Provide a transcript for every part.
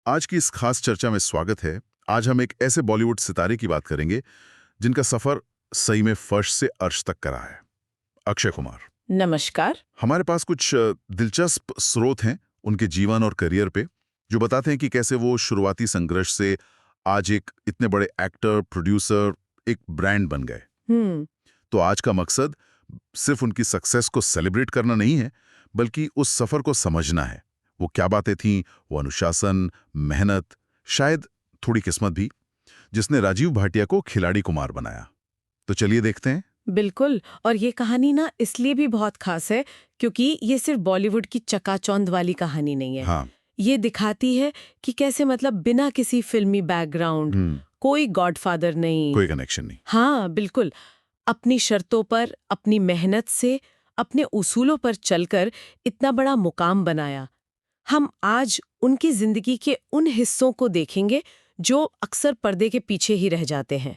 आज की इस खास चर्चा में स्वागत है। आज हम एक ऐसे बॉलीवुड सितारे की बात करेंगे जिनका सफर सही में फर्श से अर्श तक करा है। अक्षय कुमार। नमस्कार। हमारे पास कुछ दिलचस्प स्रोत हैं उनके जीवन और करियर पे, जो बताते हैं कि कैसे वो शुरुआती संघर्ष से आज एक इतने बड़े एक्टर, प्रोड्यूसर, एक ब्रांड बन गए। तो आज का मकसद सिर्फ उनकी सक्सेस को सेलिब्रेट करना नहीं है, बल्कि उस सफर को समझना है। वो क्या बातें थीं, वो अनुशासन, मेहनत, शायद थोड़ी किस्मत भी, जिसने राजीव भाटिया को खिलाड़ी कुमार बनाया। तो चलिए देखते हैं। बिल्कुल। और ये कहानी ना इसलिए भी बहुत खास है क्योंकि ये सिर्फ बॉलीवुड की चकाचौंध वाली कहानी नहीं है। हाँ। ये दिखाती है कि कैसे मतलब बिना किसी फिल्मी बैकग्राउंड, कोई गॉडफादर नहीं, कोई कनेक्शन नहीं। हाँ बिल्कुल, अपनी शर्तों पर, अपनी मेहनत से, अपने उसूलों पर चलकर इतना बड़ा मुकाम बनाया। हम आज उनकी जिंदगी के उन हिस्सों को देखेंगे जो अक्सर पर्दे के पीछे ही रह जाते हैं।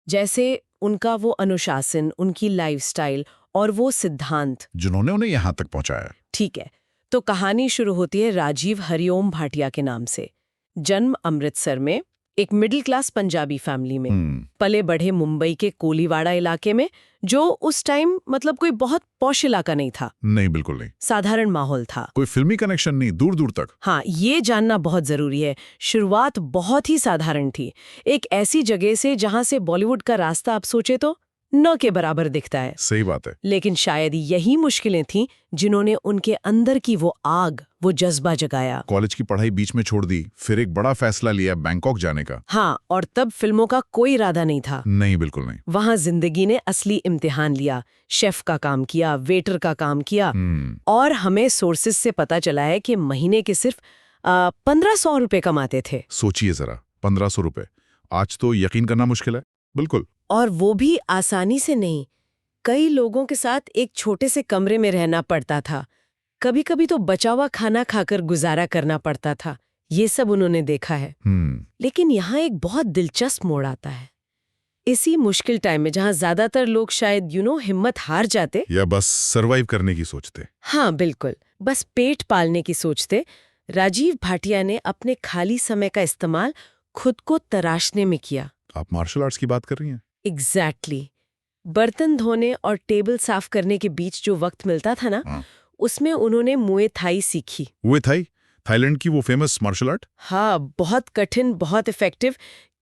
जैसे उनका वो अनुशासन, उनकी लाइफस्टाइल और वो सिद्धांत जिन्होंने उन्हें यहां तक पहुंचाया। ठीक है, तो कहानी शुरू होती है राजीव हरिओम भाटिया के नाम से। जन्म अमृतसर में, एक मिडिल क्लास पंजाबी फैमिली में। पले बढ़े मुंबई के कोलीवाड़ा इलाके में, जो उस टाइम मतलब कोई बहुत पॉश इलाका नहीं था। नहीं, बिल्कुल नहीं। साधारण माहौल था। कोई फिल्मी कनेक्शन नहीं, दूर दूर तक। हाँ, ये जानना बहुत जरूरी है। शुरुआत बहुत ही साधारण थी, एक ऐसी जगह से जहां से बॉलीवुड का रास्ता आप सोचे तो न के बराबर दिखता है। सही बात है। लेकिन शायद यही मुश्किलें थीं जिन्होंने उनके अंदर की वो आग, वो जज्बा जगाया। कॉलेज की पढ़ाई बीच में छोड़ दी, फिर एक बड़ा फैसला लिया बैंकॉक जाने का। हाँ, और तब फिल्मों का कोई इरादा नहीं था। नहीं, बिल्कुल नहीं। वहां जिंदगी ने असली इम्तिहान लिया। शेफ का काम किया, वेटर का काम किया, और हमें सोर्सेज से पता चला है कि महीने के सिर्फ 1500 रुपए कमाते थे। सोचिए जरा, 1500 रुपए आज तो यकीन करना मुश्किल है। बिल्कुल। और वो भी आसानी से नहीं। कई लोगों के साथ एक छोटे से कमरे में रहना पड़ता था। कभी कभी तो बचा हुआ खाना खाकर गुजारा करना पड़ता था। ये सब उन्होंने देखा है। लेकिन यहाँ एक बहुत दिलचस्प मोड़ आता है। इसी मुश्किल टाइम में जहाँ ज्यादातर लोग शायद हिम्मत हार जाते या बस सरवाइव करने की सोचते। हाँ बिल्कुल, बस पेट पालने की सोचते, राजीव भाटिया ने अपने खाली समय का इस्तेमाल खुद को तराशने में किया। आप मार्शल आर्ट्स की बात कर रही हैं? एग्जैक्टली। बर्तन धोने और टेबल साफ करने के बीच जो वक्त मिलता था ना, उसमें उन्होंने मुए थाई सीखी। मुए थाई? थाईलैंड की वो फेमस मार्शल आर्ट? हाँ, बहुत कठिन, बहुत इफेक्टिव।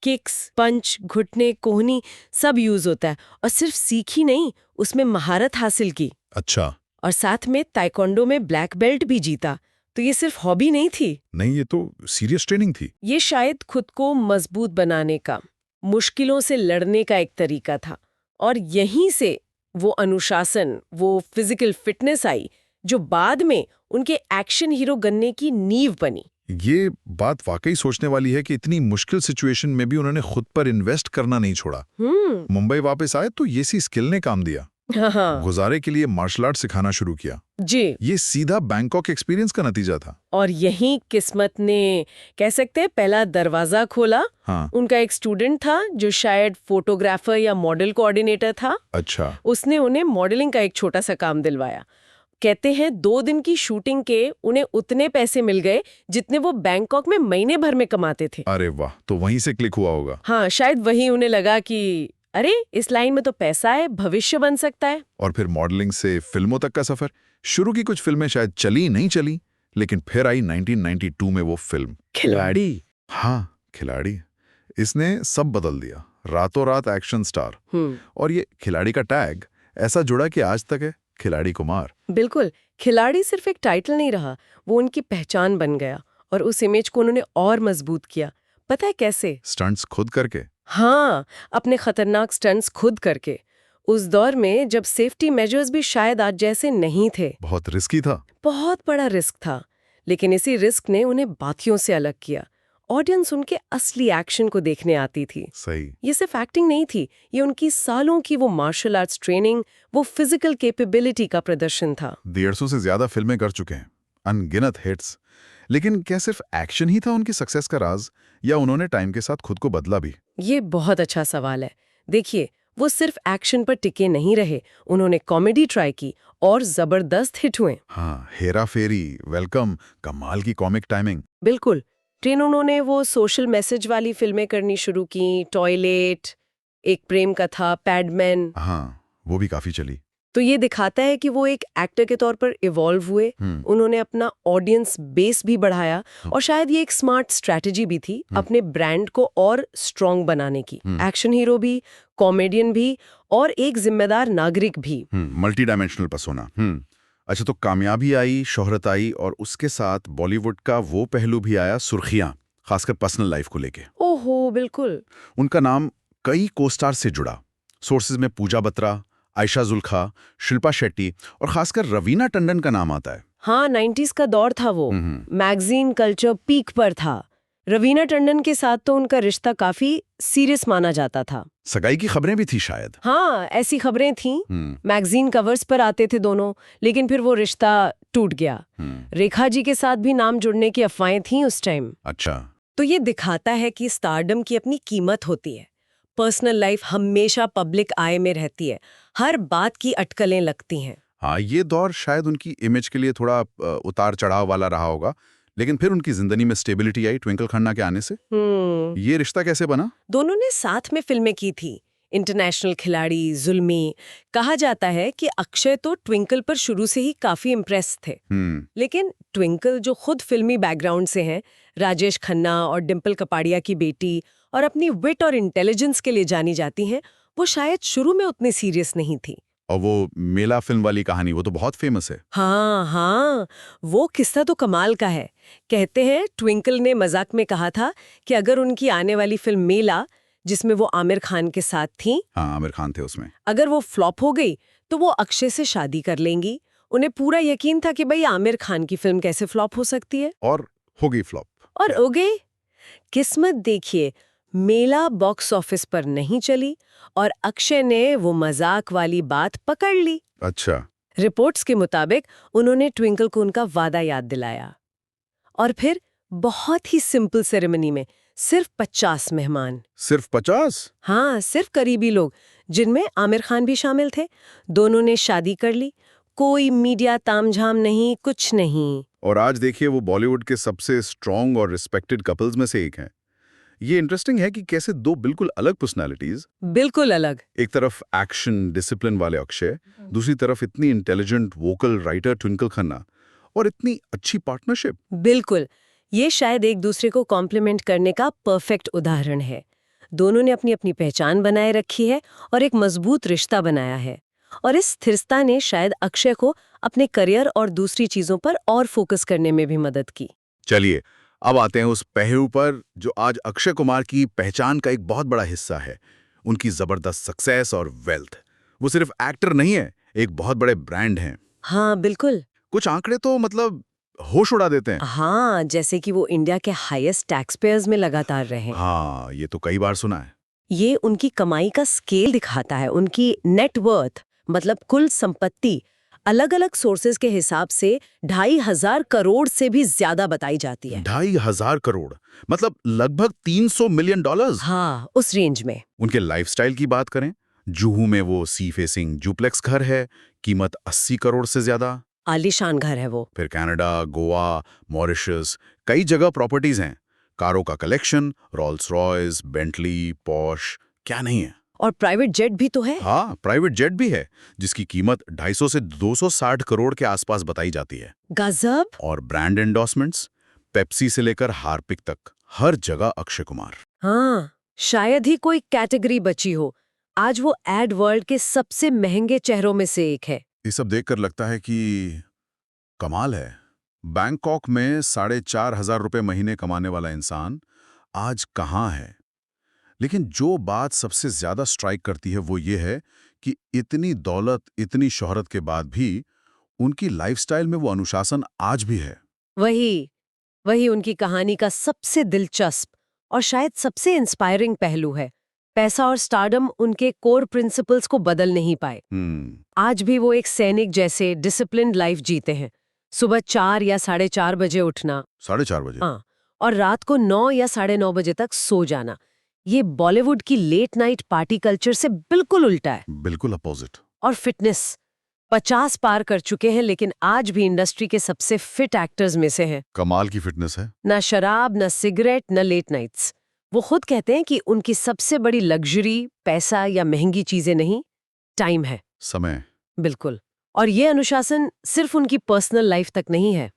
किक्स, पंच, घुटने, कोहनी सब यूज होता है। और सिर्फ सीखी नहीं, उसमें महारत हासिल की। अच्छा। और साथ में ताइक्वांडो में ब्लैक बेल्ट भी जीता। तो ये सिर्फ हॉबी नहीं थी। नहीं, ये तो सीरियस ट्रेनिंग थी। ये शायद खुद को मजबूत बनाने का, मुश्किलों से लड़ने का एक तरीका था। और यहीं से वो अनुशासन, वो फिजिकल फिटनेस आई, जो बाद में उनके एक्शन हीरो बनने की नींव बनी। ये बात वाकई सोचने वाली है कि इतनी मुश्किल सिचुएशन में भी उन्होंने खुद पर इन्वेस्ट करना नहीं छोड़ा। मुंबई वापस आए तो ये सी स्किल ने काम दिया। हाँ। गुजारे के लिए मार्शल आर्ट सिखाना शुरू किया। जी। ये सीधा बैंकॉक एक्सपीरियंस का नतीजा था। और यही किस्मत ने, कह सकते हैं, पहला दरवाजा खोला। हाँ। उनका एक स्टूडेंट था जो शायद फोटोग्राफर या मॉडल कोऑर्डिनेटर था। अच्छा। उसने उन्हें मॉडलिंग का एक छोटा सा काम दिलवाया। कहते हैं 2 दिन की शूटिंग के उन्हें उतने पैसे मिल गए जितने वो बैंकॉक में महीने भर में कमाते थे। अरे वाह, तो वहीं से क्लिक हुआ होगा। हाँ, शायद वही उन्हें लगा कि अरे इस लाइन में तो पैसा है, भविष्य बन सकता है। और फिर मॉडलिंग से फिल्मों तक का सफर शुरू की। कुछ फिल्में शायद चली नहीं चली, लेकिन फिर आई 1992 में वो फिल्म खिलाड़ी। हाँ, खिलाड़ी। इसने सब बदल दिया, रातों रात एक्शन स्टार। और ये खिलाड़ी का टैग ऐसा जुड़ा कि आज तक है खिलाड़ी कुमार। बिल्कुल, खिलाड़ी सिर्फ एक टाइटल नहीं रहा, वो उनकी पहचान बन गया। और उस इमेज को उन्होंने और मजबूत किया। पता है कैसे? स्टंट्स खुद करके। हाँ, अपने खतरनाक स्टंट्स खुद करके। उस दौर में जब सेफ्टी मेजर्स भी शायद आज जैसे नहीं थे। बहुत रिस्की था। बहुत बड़ा रिस्क था, लेकिन इसी रिस्क ने उन्हें बाकियों से अलग किया। ऑडियंस उनके असली एक्शन को देखने आती थी। सही। ये सिर्फ एक्टिंग नहीं थी, ये उनकी सालों की वो मार्शल आर्ट्स ट्रेनिंग, वो फिजिकल कैपेबिलिटी का प्रदर्शन था। 150 से ज्यादा फिल्में कर चुके हैं, अनगिनत हिट्स। लेकिन क्या सिर्फ एक्शन ही था उनकी सक्सेस का राज, या उन्होंने टाइम के साथ खुद को बदला भी? ये बहुत अच्छा सवाल है। देखिए, वो सिर्फ एक्शन पर टिके नहीं रहे, उन्होंने कॉमेडी ट्राई की और जबरदस्त हिट हुए। हाँ, हेरा फेरी, वेलकम, कमाल की कॉमिक टाइमिंग। बिल्कुल, फिर उन्होंने वो सोशल मैसेज वाली फिल्में करनी शुरू की, टॉयलेट, एक प्रेम कथा, पैडमैन। हाँ, वो भी काफी चली। तो ये दिखाता है कि वो एक एक्टर के तौर पर इवॉल्व हुए, उन्होंने अपना ऑडियंस बेस भी बढ़ाया और शायद ये एक स्मार्ट स्ट्रैटेजी भी थी अपने ब्रांड को और स्ट्रॉन्ग बनाने की। एक्शन हीरो भी, कॉमेडियन भी और एक जिम्मेदार नागरिक भी। Multi dimensional persona. अच्छा, तो कामयाबी आई, शोहरत आई और उसके साथ बॉलीवुड का वो पहलू भी आया, सुर्खियां, खासकर पर्सनल लाइफ को लेके। ओहो, बिल्कुल। उनका नाम कई कोस्टार से जुड़ा। सोर्सेज में पूजा बत्रा, आयशा जुल्खा, शिल्पा शेट्टी और खासकर रवीना टंडन का नाम आता है। हाँ, 90s का दौर था वो। मैगजीन कल्चर पीक पर था। रवीना टंडन के साथ तो उनका रिश्ता काफी सीरियस माना जाता था। सगाई की खबरें भी थी शायद। हाँ, ऐसी खबरें थीं। मैगजीन कवर्स पर आते थे दोनों, लेकिन फिर वो रिश्ता टूट गया। रेखा जी के साथ भी नाम जुड़ने की अफवाहें थीं उस टाइम। अच्छा। तो ये दिखाता है कि स्टारडम की अपनी कीमत होती है। पर्सनल लाइफ हमेशा पब्लिक आई में रहती है, हर बात की अटकलें लगती हैं। हाँ, ये दौर शायद उनकी इमेज के लिए थोड़ा उतार चढ़ाव वाला रहा होगा, लेकिन फिर उनकी जिंदगी में स्टेबिलिटी आई ट्विंकल खन्ना के आने से। ये रिश्ता कैसे बना? दोनों ने साथ में फिल्में की थी, इंटरनेशनल खिलाड़ी, जुल्मी। कहा जाता है कि अक्षय तो ट्विंकल पर शुरू से ही काफी इम्प्रेस थे। लेकिन ट्विंकल जो खुद फिल्मी बैकग्राउंड से हैं, राजेश खन्ना और डिम्पल कपाड़िया की बेटी और अपनी विट और इंटेलिजेंस के लिए जानी जाती हैं, वो शायद शुरू में उतनी सीरियस नहीं थी। और वो मेला फिल्म वाली कहानी, वो तो बहुत फेमस है। हाँ, वो किस्सा तो कमाल का है। कहते हैं ट्विंकल ने मजाक में कहा था कि अगर उनकी आने वाली फिल्म मेला, जिसमें वो आमिर खान के साथ थीं, हाँ, आमिर खान थे उसमें, अगर वो फ्लॉप हो गई तो वो अक्षय से शादी कर लेंगी। उन्हें पूरा यकीन था कि भाई आमिर खान की फिल्म कैसे फ्लॉप हो सकती है। और हो गई फ्लॉप। और हो गई। किस्मत देखिए, मेला बॉक्स ऑफिस पर नहीं चली और अक्षय ने वो मजाक वाली बात पकड़ ली। अच्छा। रिपोर्ट्स के मुताबिक उन्होंने ट्विंकल को उनका वादा याद दिलाया और फिर बहुत ही सिंपल सेरेमनी में सिर्फ 50 मेहमान। सिर्फ 50? हाँ, सिर्फ करीबी लोग, जिनमें आमिर खान भी शामिल थे। दोनों ने शादी कर ली, कोई मीडिया तामझाम नहीं, कुछ नहीं। और आज देखिए वो बॉलीवुड के सबसे स्ट्रॉन्ग और रिस्पेक्टेड कपल्स में से एक हैं। ये इंटरेस्टिंग है कि कैसे दो बिल्कुल अलग पर्सनालिटीज, बिल्कुल अलग। एक तरफ एक्शन डिसिप्लिन वाले अक्षय, दूसरी तरफ इतनी intelligent vocal writer Twinkle Khanna, और इतनी अच्छी पार्टनरशिप। बिल्कुल, ये शायद एक दूसरे को कॉम्प्लीमेंट करने का परफेक्ट उदाहरण है। दोनों ने अपनी अपनी पहचान बनाए रखी है और एक मजबूत रिश्ता बनाया है। और इस स्थिरता ने शायद अक्षय को अपने करियर और दूसरी चीजों पर और फोकस करने में भी मदद की। चलिए, अब आते हैं उस पहलू पर जो आज अक्षय कुमार की पहचान का एक बहुत बड़ा हिस्सा है, उनकी जबरदस्त सक्सेस और वेल्थ। वो सिर्फ एक्टर नहीं है, एक बहुत बड़े ब्रांड हैं। हाँ, बिल्कुल। कुछ आंकड़े तो मतलब होश उड़ा देते हैं। हाँ, जैसे कि वो इंडिया के हाईएस्ट टैक्स पेयर्स में लगातार रहे। हाँ, ये तो कई बार सुना है। ये उनकी कमाई का स्केल दिखाता है। उनकी नेटवर्थ मतलब कुल संपत्ति अलग अलग सोर्सेज के हिसाब से 2,500 करोड़ से भी ज्यादा बताई जाती है। 2,500 करोड़ मतलब लगभग $300 मिलियन। हाँ, उस रेंज में। उनके लाइफस्टाइल की बात करें, जुहू में वो सी फेसिंग डुप्लेक्स घर है, कीमत 80 करोड़ से ज्यादा। आलीशान घर है वो। फिर कनाडा, गोवा, मॉरिशस, कई जगह प्रॉपर्टीज हैं। कारों का collection, Rolls Royce, Bentley, posh, क्या नहीं है। और प्राइवेट जेट भी तो है। हाँ, प्राइवेट जेट भी है, जिसकी कीमत 250 से 260 करोड़ के आसपास बताई जाती है। गजब। और ब्रांड एंडोर्समेंट्स, पेप्सी से लेकर हार्पिक तक, हर जगह अक्षय कुमार। हाँ, शायद ही कोई कैटेगरी बची हो। आज वो एड वर्ल्ड के सबसे महंगे चेहरों में से एक है। ये सब देखकर लगता है कि कमाल है। बैंकॉक में 4,500 रुपए महीने कमाने वाला इंसान आज कहाँ है। लेकिन जो बात सबसे ज्यादा स्ट्राइक करती है वो ये है कि इतनी दौलत, इतनी शोहरत के बाद भी उनकी लाइफस्टाइल में वो अनुशासन आज भी है। वही उनकी कहानी का सबसे दिलचस्प और शायद सबसे इंस्पायरिंग पहलू है। पैसा और स्टारडम उनके कोर प्रिंसिपल्स को बदल नहीं पाए। आज भी वो एक सैनिक जैसे डिसिप्लिन्ड लाइफ जीते हैं। सुबह 4 या 4:30 बजे उठना। 4:30 बजे? हाँ, और रात को 9 या 9:30 बजे तक सो जाना। ये बॉलीवुड की लेट नाइट पार्टी कल्चर से बिल्कुल उल्टा है। बिल्कुल अपोजिट। और फिटनेस, 50 पार कर चुके हैं, लेकिन आज भी इंडस्ट्री के सबसे फिट एक्टर्स में से हैं। कमाल की फिटनेस है। ना शराब, ना सिगरेट, ना लेट नाइट्स। वो खुद कहते हैं कि उनकी सबसे बड़ी लग्जरी पैसा या महंगी चीजें नहीं, टाइम है। समय। बिल्कुल। और ये अनुशासन सिर्फ उनकी पर्सनल लाइफ तक नहीं है,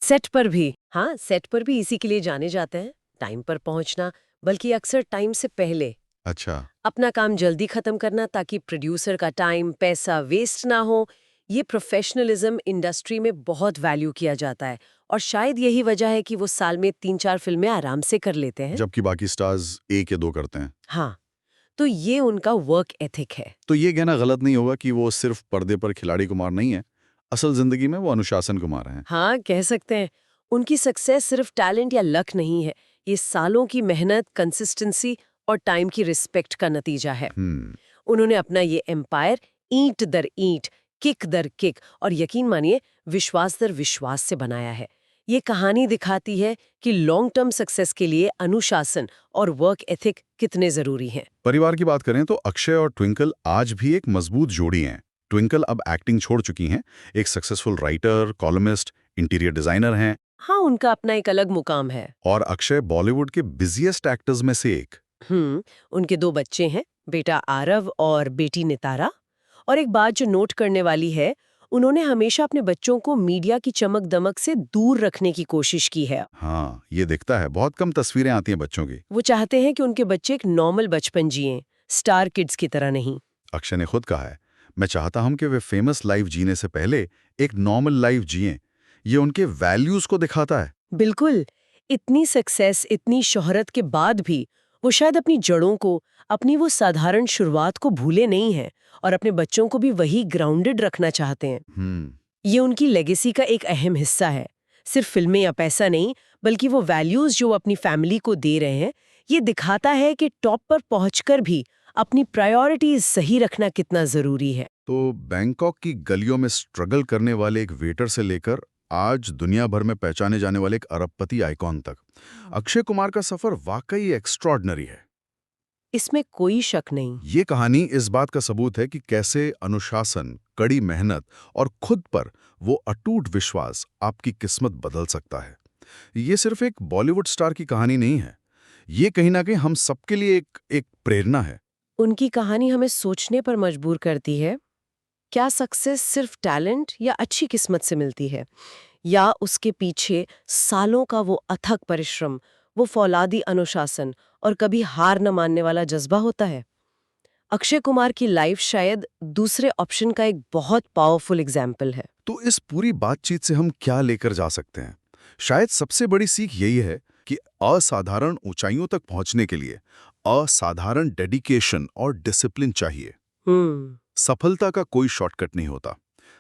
सेट पर भी। हाँ, सेट पर भी इसी के लिए जाने जाते हैं, टाइम पर पहुंचना, बल्कि अक्सर टाइम से पहले। अच्छा। अपना काम जल्दी खत्म करना ताकि प्रोड्यूसर का टाइम, पैसा वेस्ट ना हो। ये प्रोफेशनलिज्म इंडस्ट्री में बहुत वैल्यू किया जाता है, और शायद यही वजह है कि वो साल में 3-4 फिल्में आराम से कर लेते हैं। जबकि बाकी स्टार्स 1 या 2 करते हैं। हाँ, तो ये उनका वर्क एथिक है। तो ये कहना गलत नहीं होगा कि वो सिर्फ पर्दे पर खिलाड़ी कुमार नहीं है, असल जिंदगी में वो अनुशासन कुमार हैं। हाँ, कह सकते हैं। उनकी सक्सेस सिर्फ टैलेंट या लक नहीं है, ये सालों की मेहनत, कंसिस्टेंसी और टाइम की रिस्पेक्ट का नतीजा है। उन्होंने अपना ये एम्पायर ईंट दर ईंट, किक दर किक और यकीन मानिए विश्वास दर विश्वास से बनाया है। ये कहानी दिखाती है कि लॉन्ग टर्म सक्सेस के लिए अनुशासन और वर्क एथिक कितने जरूरी हैं। परिवार की बात करें तो अक्षय और ट्विंकल आज भी एक मजबूत जोड़ी हैं। ट्विंकल अब एक्टिंग छोड़ चुकी हैं, एक successful writer, columnist, interior designer हैं। हाँ, उनका अपना एक अलग मुकाम है। और अक्षय बॉलीवुड के बिजिएस्ट एक्टर्स में से एक। उनके 2 बच्चे हैं, बेटा आरव और बेटी नितारा। और एक बात जो नोट करने वाली है, उन्होंने हमेशा अपने बच्चों को मीडिया की चमक दमक से दूर रखने की कोशिश की है। हाँ, ये दिखता है, बहुत कम तस्वीरें आती हैं बच्चों की। वो चाहते हैं कि उनके बच्चे एक नॉर्मल बचपन जिएं, स्टार किड्स की तरह नहीं। अक्षय ने खुद कहा है, मैं चाहता हूं कि वे फेमस लाइफ जीने से पहले एक नॉर्मल लाइफ जिएं। ये उनके वैल्यूज को दिखाता है। बिल्कुल। इतनी सक्सेस, इतनी शोहरत के बाद भी वो शायद अपनी जड़ों को, अपनी वो साधारण शुरुआत को भूले नहीं हैं, और अपने बच्चों को भी वही ग्राउंडेड रखना चाहते हैं। ये उनकी लेगेसी का एक अहम हिस्सा है। सिर्फ फिल्में या पैसा नहीं, बल्कि वो वैल्यूज जो अपनी फैमिली को दे रहे हैं। ये दिखाता है कि टॉप पर पहुंचकर भी अपनी प्रायोरिटीज सही रखना कितना जरूरी है। तो बैंकॉक की गलियों में स्ट्रगल करने वाले एक वेटर से लेकर आज दुनिया भर में पहचाने जाने वाले एक अरबपति आइकॉन तक, अक्षय कुमार का सफर वाकई एक्स्ट्रॉर्डिनरी है। इसमें कोई शक नहीं। ये कहानी इस बात का सबूत है कि कैसे अनुशासन, कड़ी मेहनत और खुद पर वो अटूट विश्वास आपकी किस्मत बदल सकता है। ये सिर्फ एक बॉलीवुड स्टार की कहानी नहीं है, ये कहीं ना कहीं हम सबके लिए एक प्रेरणा है। उनकी कहानी हमें सोचने पर मजबूर करती है, क्या सक्सेस सिर्फ टैलेंट या अच्छी किस्मत से मिलती है, या उसके पीछे सालों का वो अथक परिश्रम, वो फौलादी अनुशासन और कभी हार न मानने वाला जज्बा होता है। अक्षय कुमार की लाइफ शायद दूसरे ऑप्शन का एक बहुत पावरफुल एग्जाम्पल है। तो इस पूरी बातचीत से हम क्या लेकर जा सकते हैं? शायद सबसे बड़ी सीख यही है कि असाधारण ऊंचाइयों तक पहुंचने के लिए असाधारण डेडिकेशन और डिसिप्लिन चाहिए। सफलता का कोई शॉर्टकट नहीं होता,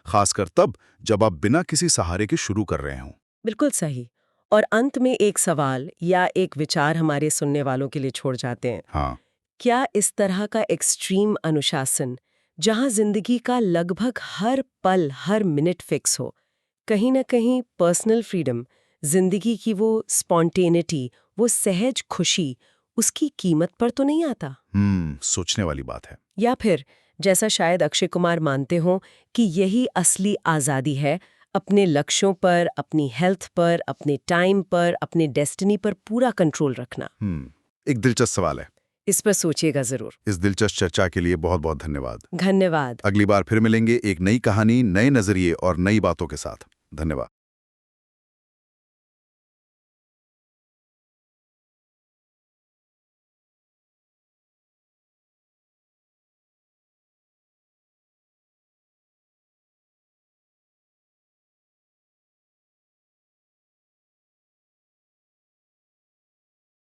खासकर तब जब आप बिना किसी सहारे के शुरू कर रहे हों। बिल्कुल सही। और अंत में एक सवाल या एक विचार हमारे सुनने वालों के लिए छोड़ जाते हैं। हाँ, क्या इस तरह का एक्सट्रीम अनुशासन, जहां जिंदगी का लगभग हर पल, हर मिनट फिक्स हो, कहीं ना कहीं पर्सनल फ्रीडम, जिंदगी की वो स्पॉन्टेनिटी, वो सहज खुशी, उसकी कीमत पर तो नहीं आता? सोचने वाली बात है। या फिर जैसा शायद अक्षय कुमार मानते हों कि यही असली आज़ादी है, अपने लक्ष्यों पर, अपनी हेल्थ पर, अपने टाइम पर, अपने डेस्टिनी पर पूरा कंट्रोल रखना। एक दिलचस्प सवाल है, इस पर सोचिएगा जरूर। इस दिलचस्प चर्चा के लिए बहुत बहुत धन्यवाद। धन्यवाद। अगली बार फिर मिलेंगे एक नई कहानी, नए नजरिए और नई बातों के साथ। धन्यवाद।